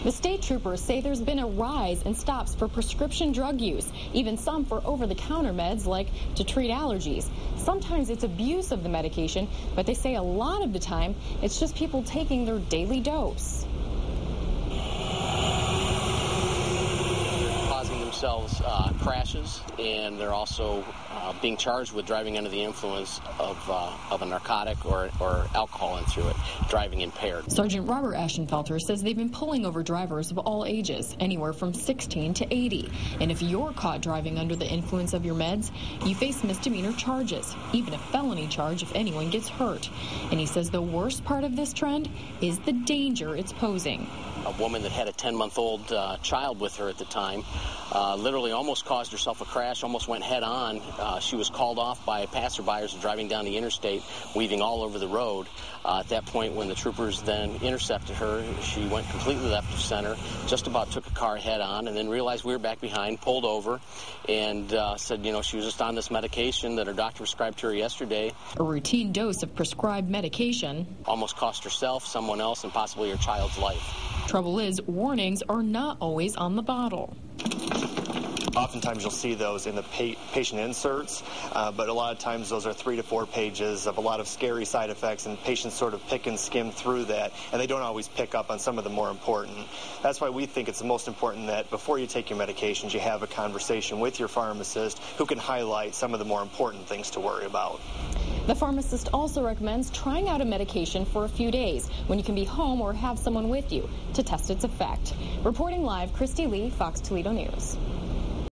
The state troopers say there's been a rise in stops for prescription drug use, even some for over-the-counter meds like to treat allergies. Sometimes it's abuse of the medication, but they say a lot of the time it's just people taking their daily dose. Causing themselves crashes, and they're also being charged with driving under the influence of a narcotic or alcohol into it, driving impaired. Sergeant Robert Ashenfelter says they've been pulling over drivers of all ages, anywhere from 16 to 80. And if you're caught driving under the influence of your meds, you face misdemeanor charges, even a felony charge if anyone gets hurt. And he says the worst part of this trend is the danger it's posing. A woman that had a 10-month-old child with her at the time literally almost caused herself a crash, almost went head-on. She was called off by passerbyers driving down the interstate, weaving all over the road. At that point, when the troopers then intercepted her, she went completely left of center, just about took a car head-on, and then realized we were back behind, pulled over, and said, she was just on this medication that her doctor prescribed to her yesterday. A routine dose of prescribed medication almost cost herself, someone else, and possibly her child's life. Trouble is, warnings are not always on the bottle. Oftentimes you'll see those in the patient inserts, but a lot of times those are 3 to 4 pages of a lot of scary side effects, and patients sort of pick and skim through that, and they don't always pick up on some of the more important. That's why we think it's the most important that before you take your medications, you have a conversation with your pharmacist who can highlight some of the more important things to worry about. The pharmacist also recommends trying out a medication for a few days when you can be home or have someone with you to test its effect. Reporting live, Christy Lee, Fox Toledo News.